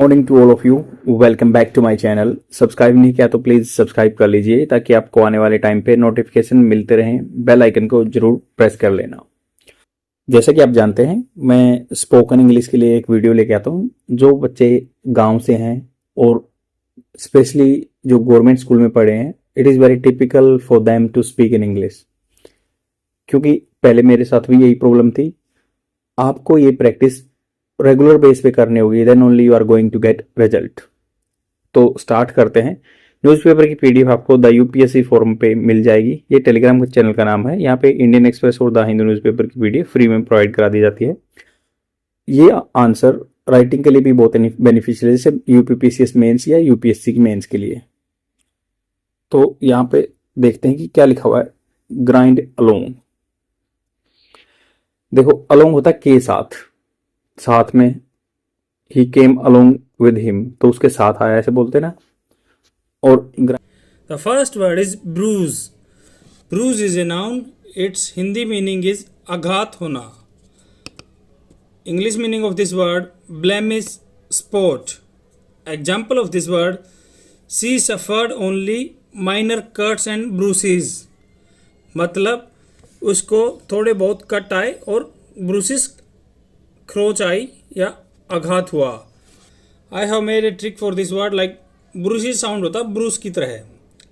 Morning to all of you. Welcome back to my channel. Subscribe नहीं किया तो please subscribe कर लीजिए ताकि आपको आने वाले टाइम पे नोटिफिकेशन मिलते रहें। बेल आइकन को जरूर प्रेस कर लेना। जैसा कि आप जानते हैं, मैं स्पोकन इंग्लिश के लिए एक वीडियो लेके आता हूँ। जो बच्चे गांव से हैं और स्पेशली जो गवर्नमेंट स्कूल में पढ़े हैं, it is very typical for them to speak in English. क्योंकि पहले मेरे साथ भी यही प्रॉब्लम थी। आपको ये प्रैक्टिस रेगुलर बेस पे करनी होगी, then only you are going to get result. तो स्टार्ट करते हैं। न्यूज़पेपर की पीडीएफ आपको द यूपीएससी फोरम पे मिल जाएगी। ये टेलीग्राम के चैनल का नाम है। यहाँ पे इंडियन एक्सप्रेस और द हिंदू न्यूज़पेपर की पीडीएफ फ्री में प्रोवाइड करा दी जाती है। ये आंसर राइटिंग के लिए भी बहुत बेनिफिशियल है, जैसे यूपीपीसीएस मेंस या यूपीएससी की मेंस के लिए। तो यहाँ पे देखते हैं कि क्या लिखा हुआ है। ग्राइंड अलोंग, देखो अलोंग होता है के साथ, साथ में। ही केम अलोंग विद हिम, तो उसके साथ आया, ऐसे बोलते ना। और The first word is bruise. Bruise is a noun. Its Hindi meaning is आघात होना. English meaning of this word blemish, spot. Example of this word: she suffered only minor cuts and bruises. मतलब उसको थोड़े बहुत cut आए और ब्रूसिस, खरोच आई या आघात हुआ. I have made a trick for this word. Like bruises sound होता है ब्रूस की तरह.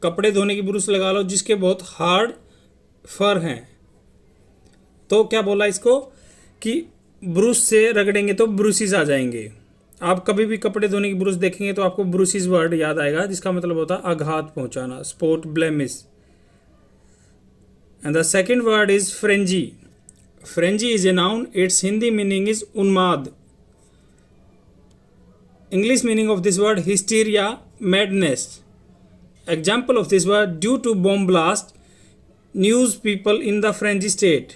कपड़े धोने की ब्रूस लगा लो जिसके बहुत हार्ड फर हैं. तो क्या बोला इसको कि ब्रूस से रगड़ेंगे तो ब्रूसिस आ जाएंगे. आप कभी भी कपड़े धोने की ब्रूस देखेंगे तो आपको ब्रूसिस वर्ड याद आएगा, जिसका मतलब होता है आघात पहुंचाना, spot, blemish. And the second word is frenzy. Frenzy is a noun. It's Hindi meaning is उन्माद. English meaning of this word hysteria, madness. Example of this word: due to bomb blast, news people in the frenzy state.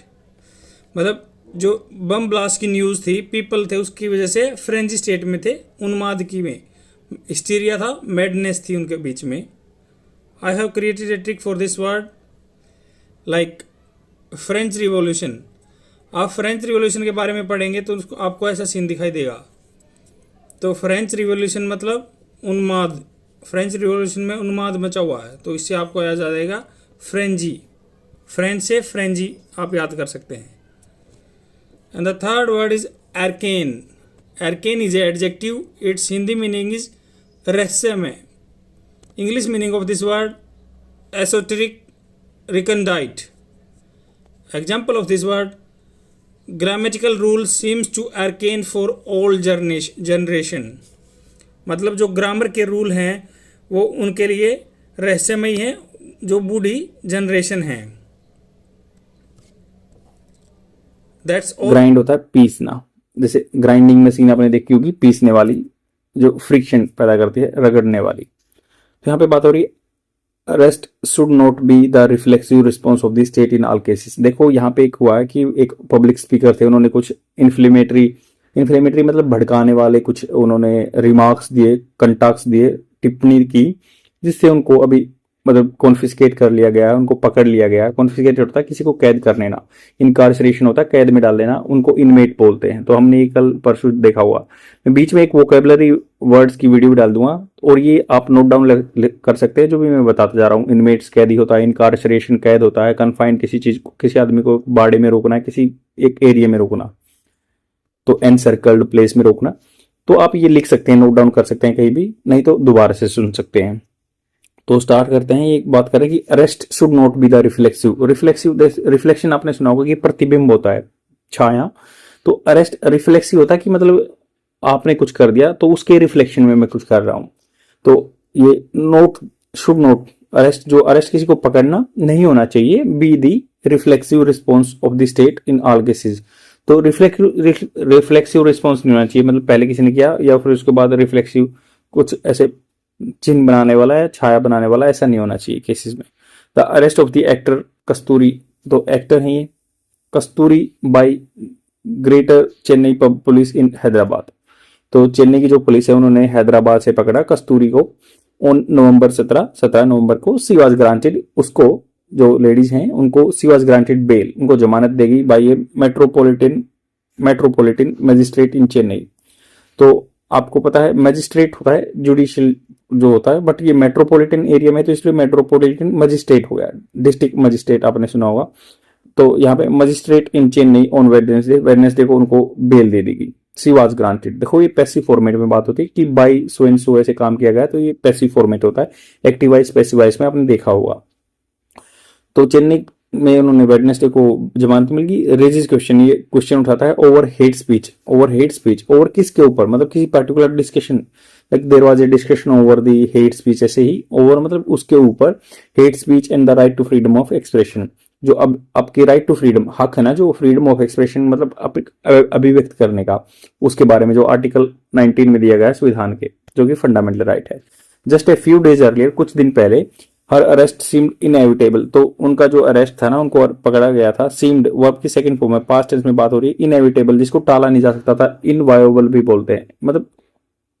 मतलब जो bomb blast की news थी, people थे उसकी वजह से frenzy state में थे, उन्माद की में. हिस्टीरिया था, मैडनेस थी उनके बीच में. I have created a trick for this word. Like French revolution. आप फ्रेंच रिवॉल्यूशन के बारे में पढ़ेंगे तो उसको आपको ऐसा सीन दिखाई देगा. तो फ्रेंच रिवॉल्यूशन मतलब उन्माद. फ्रेंच रिवॉल्यूशन में उन्माद मचा हुआ है, तो इससे आपको याद आ जाएगा फ्रेंजी. फ्रेंच से फ्रेंजी आप याद कर सकते हैं. And the third word is arcane. Arcane is a adjective. It's Hindi meaning is रहस्यमय. English meaning of this word esoteric, recondite. Example of this word: grammatical rule seems to arcane for all generation. मतलब जो grammar के rule हैं वो उनके लिए रहस्यमयी हैं, जो बूढ़ी जनरेशन है. That's all. ग्राइंड होता है पीसना. जैसे ग्राइंडिंग मशीन आपने देखी होगी, पीसने वाली, जो फ्रिक्शन पैदा करती है, रगड़ने वाली. तो यहाँ पे बात हो रही है arrest should not be the reflexive response of the state in all cases. देखो यहाँ पे एक हुआ है कि एक पब्लिक स्पीकर थे, उन्होंने कुछ इन्फ्लेमेटरी मतलब भड़काने वाले कुछ उन्होंने रिमार्क्स दिए, कंटाक्ट्स दिए, टिप्पणी की, जिससे उनको अभी मतलब कॉन्फिस्केट कर लिया गया है, उनको पकड़ लिया गया है. कॉन्फिस्केट होता है किसी को कैद कर लेना, इनकार्सरेशन होता है कैद में डाल देना, उनको इनमेट बोलते हैं. तो हमने ये कल परसों देखा हुआ. मैं बीच में एक वोकेबलरी वर्ड्स की वीडियो भी डाल दूंगा और ये आप नोट डाउन कर सकते हैं जो भी मैं बताता जा रहा हूँ. इनमेट्स कैदी होता है, इनकार्सरेशन कैद होता है, कन्फाइंड किसी चीज को, किसी आदमी को बाड़े में रोकना है, किसी एक एरिया में रोकना, तो एनसर्कल्ड प्लेस में रोकना. तो आप ये लिख सकते हैं, नोट डाउन कर सकते हैं कहीं भी, नहीं तो दोबारा से सुन सकते हैं. तो स्टार्ट करते हैं. एक बात करें कि arrest should not be the reflexive. Reflection आपने सुना होगा कि प्रतिबिंब होता है, छाया. तो अरेस्ट रिफ्लेक्सिव होता है कि मतलब आपने कुछ कर दिया तो उसके रिफ्लेक्शन में मैं कुछ कर रहा हूं. तो ये नोट, शुड नॉट, अरेस्ट, जो अरेस्ट किसी को पकड़ना नहीं होना चाहिए, be the reflexive response of the state in all cases. तो रिफ्लेक्सिव रिस्पॉन्स नहीं होना चाहिए, मतलब पहले किसी ने किया या फिर उसके बाद रिफ्लेक्सिव कुछ ऐसे चिन्ह बनाने वाला है, छाया बनाने वाला, ऐसा नहीं होना चाहिए केसेस में. The arrest of the actor Kasturi. तो एक्टर है ये Kasturi by greater Chennai police in Hyderabad. तो चेन्नई की जो पुलिस है उन्होंने हैदराबाद से पकड़ा कस्तूरी को ऑन नवंबर 17 नवंबर को. सी वाज ग्रांटेड, उसको जो लेडीज हैं उनको सी वाज ग्रांटेड बेल, उनको जमानत देगी बाय ए मेट्रोपॉलिटन मजिस्ट्रेट इन चेन्नई. तो आपको पता है मजिस्ट्रेट होता है जुडिशियल जो होता है, बट ये मेट्रोपॉलिटन एरिया में तो इसलिए मेट्रोपॉलिटन मजिस्ट्रेट हो गया, डिस्ट्रिक्ट मजिस्ट्रेट आपने सुना होगा। तो यहाँ पे magistrate in Chennai on Wednesday को उनको बेल दे देगी। She was granted. देखो ये पैसिव फॉर्मेट में बात होती है कि बाई सो एंड सो ऐसे काम किया गया, तो ये पैसिव फॉर्मेट होता है। एक्टिव वाइज पैसिव वाइज में आपने देखा होगा। तो चेन्नई में उन्होंने वेडनेसडे को जमानत मिल गई। रेजिस क्वेश्चन, ये क्वेश्चन उठाता है over hate speech. Over hate speech, over किसके ऊपर, मतलब किसी particular discussion, like there was a discussion over the hate speech, ऐसे ही ओवर मतलब उसके ऊपर hate speech and the right to freedom of expression. जो अब आपकी राइट टू फ्रीडम हक है ना, जो फ्रीडम ऑफ एक्सप्रेशन मतलब अभिव्यक्त करने का, उसके बारे में जो आर्टिकल 19 में दिया गया है संविधान के, जो कि फंडामेंटल राइट है। Just a few days earlier, कुछ दिन पहले, हर अरेस्ट सीम्ड इनएविटेबल, तो उनका जो अरेस्ट था ना, उनको पकड़ा गया था। सीम्ड वर्ब की सेकंड फॉर्म है, पास्ट टेंस में बात हो रही है। इनएविटेबल जिसको टाला नहीं जा सकता था, इनवायोबल भी बोलते हैं, मतलब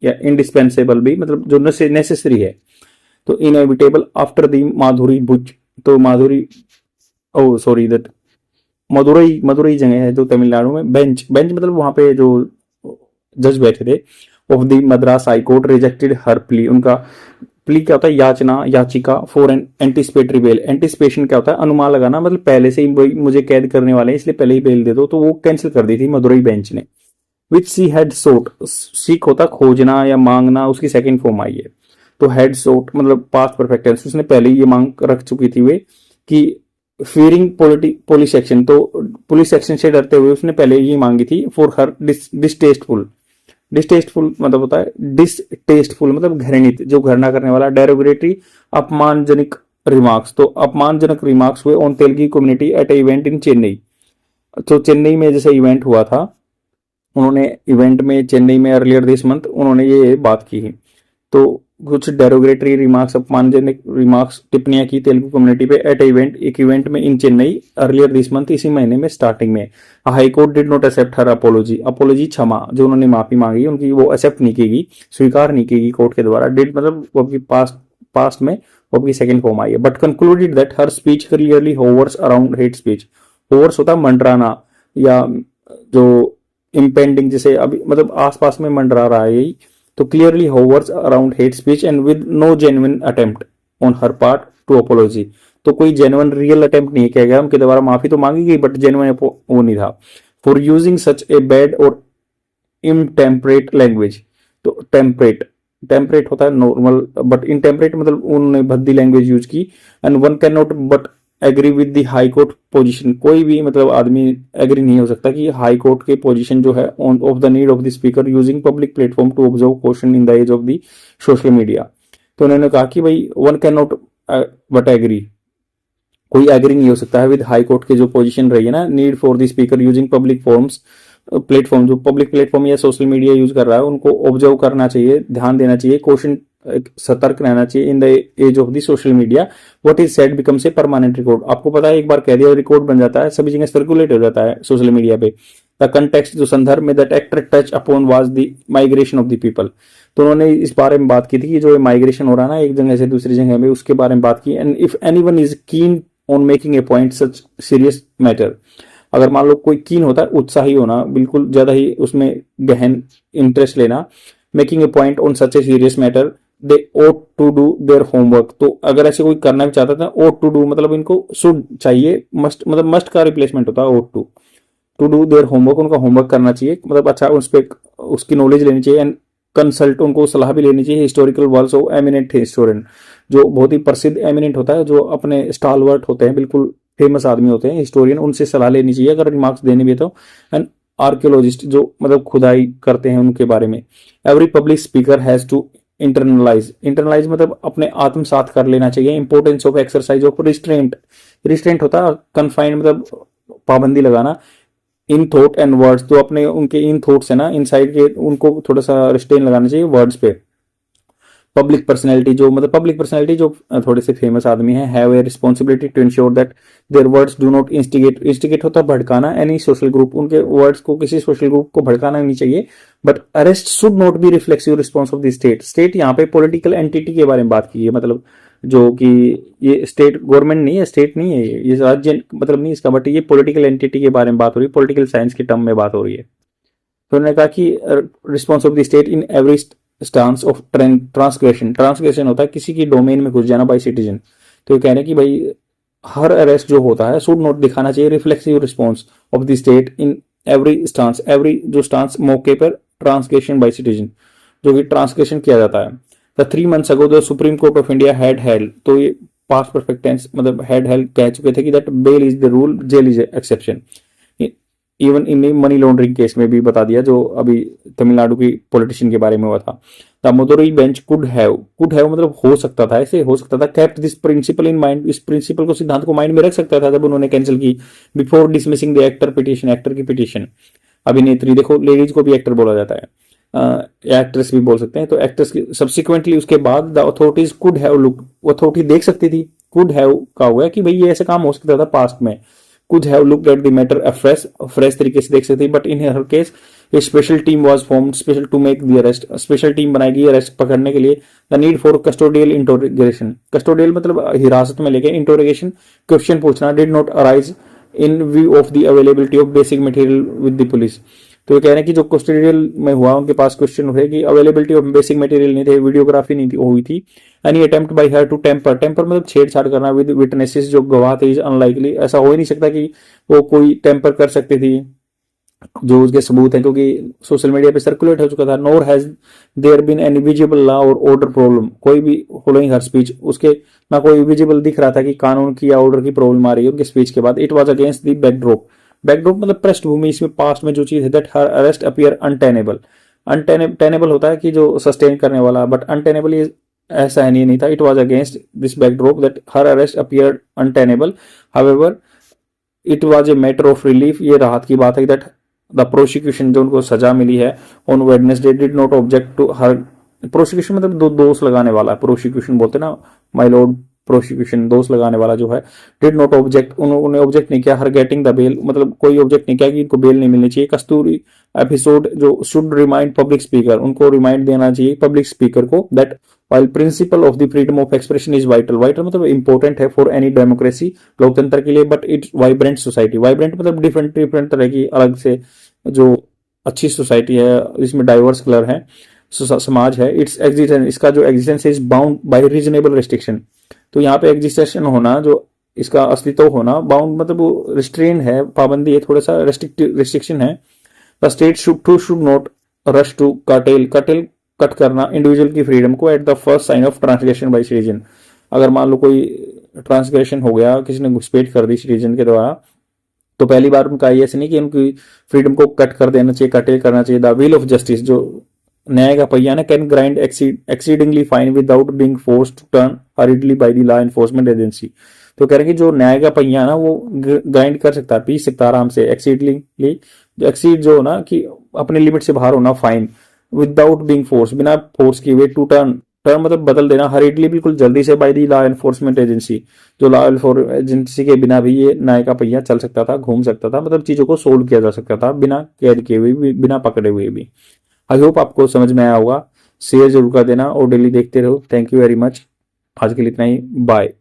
या इंडिस्पेंसेबल भी, मतलब जो नेसेसरी है। तो इनएविटेबल आफ्टर दी माधुरी बुच, तो माधुरी ओ सॉरी दैट मदुरई जगह है जो तमिलनाडु में। बेंच मतलब वहां पे जो जज बैठे थे of the Madras high court rejected her plea. उनका प्ली क्या होता है, याचिका for an anticipatory bail. Anticipation क्या होता है, अनुमान लगाना, मतलब पहले से ही मुझे कैद करने वाले हैं इसलिए पहले ही बेल दे दो, तो वो कैंसिल कर दी थी मदुरई बेंच ने। विच सी हैड सोट, सीक होता खोजना या मांगना, उसकी सेकंड फॉर्म आई है। तो हैड सोट मतलब पास्ट परफेक्ट टेंस, उसने पहले ही ये मांग रख चुकी थी वे कि फियरिंग पुलिस एक्शन, तो पुलिस एक्शन से डरते हुए उसने पहले ही मांगी थी। फॉर हर डिस्टेस्टफुल मतलब होता है डिसटेस्टफुल मतलब घृणित, जो घृणा करने वाला। डेरोगेटरी अपमानजनक रिमार्क्स, तो अपमानजनक रिमार्क्स हुए on Telugu community at event in Chennai. तो चेन्नई में जैसे इवेंट हुआ था, उन्होंने इवेंट में चेन्नई में अर्लियर दिस मंथ उन्होंने ये बात की है। तो कुछ डेरोगेटरी रिमार्क्स, अपमानजनक रिमार्क्स, टिप्पणियां की तेलुगु कम्युनिटी पे एट इवेंट, एक इवेंट में in Chennai earlier this month, इसी महीने में स्टार्टिंग में। High court did not accept her apology क्षमा, जो उन्होंने माफी मांगी उनकी वो एक्सेप्ट नहीं की, स्वीकार नहीं की कोर्ट के द्वारा। डिड मतलब वो आपकी पास्ट में वो आपकी सेकंड फॉर्म आई है। But concluded that her speech clearly hovers around hate speech. Hovers होता है मंडराना या जो इम्पेंडिंग, जैसे अभी मतलब आसपास में मंडरा रहा है यही। तो clearly hovers around hate speech and with no genuine attempt on her part to apology. तो कोई जेन्युइन रियल अटेम्प्ट नहीं किया गया उनके द्वारा, माफी तो मांगी गई बट जेन्युइन वो नहीं था। For using such a bad और इनटेम्परेट लैंग्वेज, तो टेम्परेट होता है नॉर्मल, बट इनटेम्परेट मतलब उन्होंने भद्दी लैंग्वेज यूज की। And one can not but agree with the high court position, कोई भी मतलब आदमी एग्री नहीं हो सकता कि हाई कोर्ट के पोजीशन जो है of the need of the speaker using public platform to observe question in the age of the social media. तो उन्होंने कहा कि भाई one can not but agree, कोई एग्री नहीं हो सकता है विद हाई कोर्ट के जो पोजीशन रही है ना, need for the speaker using public forms, platform जो पब्लिक प्लेटफॉर्म या सोशल मीडिया यूज कर रहा है उनको ऑब्जर्व करना चाहिए, ध्यान देना चाहिए, क्वेश्चन सतर्क रहना चाहिए in the age of the social media. What is said becomes a permanent record. आपको पता है एक बार कह दिया रिकॉर्ड बन जाता है, सभी जगह सर्कुलेट हो जाता है सोशल मीडिया पे। द कंटेक्स्ट जो संदर्भ में that actor touch upon was the migration of the people. तो उन्होंने इस बारे में बात की थी कि जो माइग्रेशन हो रहा है ना एक जगह से दूसरी जगह में, उसके बारे में बात की। And if anyone is keen on making a point such serious matter, अगर मान लो कोई कीन होता है, उत्साही होना, बिल्कुल ज्यादा ही उसमें गहन इंटरेस्ट लेना, making a point on such a serious matter, they ought to do their homework. तो अगर ऐसे कोई करना भी चाहता था, ought टू डू मतलब इनको शुड चाहिए, मस्ट मतलब मस्ट का रिप्लेसमेंट होता है ought to do their homework, उनका होमवर्क करना चाहिए, मतलब अच्छा उस पर उसकी नॉलेज लेनी चाहिए। एंड कंसल्ट, उनको सलाह भी लेनी चाहिए historical works of eminent historian, जो बहुत ही प्रसिद्ध एमिनेंट होता है, जो अपने स्टालवर्ट होते हैं, बिल्कुल फेमस आदमी होते हैं हिस्टोरियन, उनसे सलाह लेनी चाहिए अगर रिमार्क्स देने भी तो। एंड आर्कियोलॉजिस्ट जो मतलब खुदाई करते हैं उनके बारे में। Every public speaker has to internalise मतलब अपने आत्मसात कर लेना चाहिए। Importance of exercise of restraint होता है कन्फाइंड मतलब पाबंदी लगाना। इन थॉट एंड वर्ड्स, तो अपने उनके इन थॉट्स है ना इनसाइड के, उनको थोड़ा सा रिस्ट्रेन लगाना चाहिए वर्ड्स पे। पब्लिक पर्सनैलिटी जो थोड़े से फेमस आदमी हैं, have a responsibility to ensure that their words do not instigate होता है भड़काना, एनी सोशल ग्रुप, उनके वर्ड्स को किसी सोशल ग्रुप को भड़काना नहीं चाहिए। But arrest should not be reflexive response of the state यहाँ पे पॉलिटिकल एंटिटी के बारे में बात की है, मतलब जो कि ये स्टेट गवर्नमेंट नहीं है, स्टेट नहीं है ये राज्य मतलब नहीं इसका, बट ये पॉलिटिकल एंटिटी के बारे में बात हो रही है, पॉलिटिकल साइंस के टर्म में बात हो रही है। तो उन्होंने कहा कि response of the state in every stance of transgression, transgression होता है किसी की डोमेन में घुस जाना बाय सिटीजन। तो ये कह रहे हैं कि भाई हर अरेस्ट जो होता है शुड नॉट दिखाना चाहिए reflexive response of the state in every stance, every जो स्टांस मौके पर ट्रांसग्रेशन बाय सिटीजन, जो कि ट्रांसग्रेशन किया जाता है। The 3 months ago the supreme court of India had held, तो ये पास्ट परफेक्ट टेंस मतलब हैड हेल्ड कह चुके थे कि that bail is the rule, jail is exception. Even in money laundering case में भी बता दिया जो अभी तमिलनाडु की पॉलिटिशियन के बारे में हुआ था। The Madurai bench could have मतलब हो सकता था, ऐसे हो सकता था, kept this principle in mind, इस प्रिंसिपल को, सिद्धांत को माइंड में रख सकता था जब उन्होंने कैंसिल की before dismissing the actor petition, actor की पिटिशन। अभिनेत्री, देखो लेडीज को भी एक्टर बोला जाता है, एक्ट्रेस भी बोल सकते हैं, तो एक्ट्रेस की सब्सिक्वेंटली उसके बाद the authorities could have look, authority देख सकती थी, कुड हैव का हुआ कि भाई ये ऐसा काम हो सकता था पास्ट में, could have looked at the matter fresh तरीके से देख सकती थी, but in her case a special team was formed special to make the arrest, special team बनाई गई अरेस्ट पकड़ने के लिए। The need for custodial interrogation, custodial मतलब हिरासत में लेके, इंटरोगेशन क्वेश्चन पूछना, did not arise in view of the availability of basic material with the police. तो ये कह रहे हैं कि जो कस्टोडियल में हुआ उनके पास क्वेश्चन हुए कि अवेलेबिलिटी ऑफ बेसिक मटेरियल नहीं थे, वीडियोग्राफी नहीं थी, हुई थी। Any attempt by her to tamper मतलब छेड़छाड़ करना विद विटनेसेस, जो गवाह थे, इज अनलाइकली, ऐसा हो ही नहीं सकता कि वो कोई टेम्पर कर सकती थी जो उसके सबूत हैं, क्योंकि सोशल मीडिया पे सर्कुलेट हो चुका था। Nor has there been any visible law और ऑर्डर प्रॉब्लम, कोई भी फॉलोइंग हर स्पीच, उसके ना कोई विजिबल दिख रहा था कि कानून की या ऑर्डर की प्रॉब्लम आ रही है उनके स्पीच के बाद। It was against the backdrop, backdrop मतलब पृष्ठभूमि, इसमें पास्ट में जो चीज है, that her arrest appear untenable, untenable होता है कि जो सस्टेन करने वाला, बट अनटेनेबल ये ऐसा है नहीं था। It was against this backdrop that her arrest appear untenable, however it was a matter of relief, ये राहत की बात है दैट द प्रोसिक्यूशन, जो उनको सजा मिली है on Wednesday, did not object to her, prosecution मतलब दोष लगाने वाला, प्रोसिक्यूशन बोलते ना माय लॉर्ड, प्रोसिक्यूशन दोष लगाने वाला जो है, डिड नॉट ऑब्जेक्ट, उन्होंने ऑब्जेक्ट नहीं किया, हर गेटिंग द बेल मतलब कोई ऑब्जेक्ट नहीं किया कि इनको बेल नहीं मिलनी चाहिए। कस्तूरी एपिसोड जो शुड रिमाइंड पब्लिक स्पीकर, उनको रिमाइंड देना चाहिए पब्लिक स्पीकर को that while principle of the freedom of expression is vital, vital मतलब important है for any democracy, लोकतंत्र के लिए, but it's vibrant society, vibrant मतलब different तरह की अलग से जो अच्छी सोसाइटी है, इसमें डाइवर्स कलर है, समाज है। इट्स एग्जिस्टेंस, इसका जो existence is bound by reasonable restriction, तो यहाँ पे एग्जिस्टेंशन होना, जो इसका अस्तित्व होना, बाउंड मतलब वो रिस्ट्रेन है, पाबंदी है, थोड़ा सा रिस्ट्रिक्शन है। The state should not rush to curtail cut करना इंडिविजुअल की फ्रीडम को at the first sign of transgression by citizen. अगर मान लो कोई ट्रांसग्रेशन हो गया, किसी ने घुसपैठ कर दी सिटीजन के द्वारा, तो पहली बार उनका ऐसे नहीं कि उनकी फ्रीडम को कट कर देना चाहिए, कटे करना चाहिए। द व्हील ऑफ जस्टिस, जो न्याय का पहिया ना, can grind exceedingly fine without being forced to turn hurriedly by the law enforcement agency. तो कह रहे हैं कि जो न्याय का पहिया ना वो ग्राइंड कर सकता है, पीस सकता है आराम से, एक्सीडली एक्सीड जो ना कि अपने लिमिट से बाहर होना, फाइन विदाउट बीइंग फोर्स, बिना फोर्स किए हुए, टू टर्न मतलब बदल देना, हरिडली बिल्कुल जल्दी से, by the law enforcement agency, जो लॉ एनफोर्समेंट एजेंसी के बिना भी ये न्याय का पहिया चल सकता था, घूम सकता था, मतलब चीजों को सोल्व किया जा सकता था बिना कैद किए हुए भी, बिना पकड़े हुए भी। आई होप आपको समझ में आया होगा, शेयर जरूर कर देना और डेली देखते रहो। थैंक यू वेरी मच, आज के लिए इतना ही, बाय।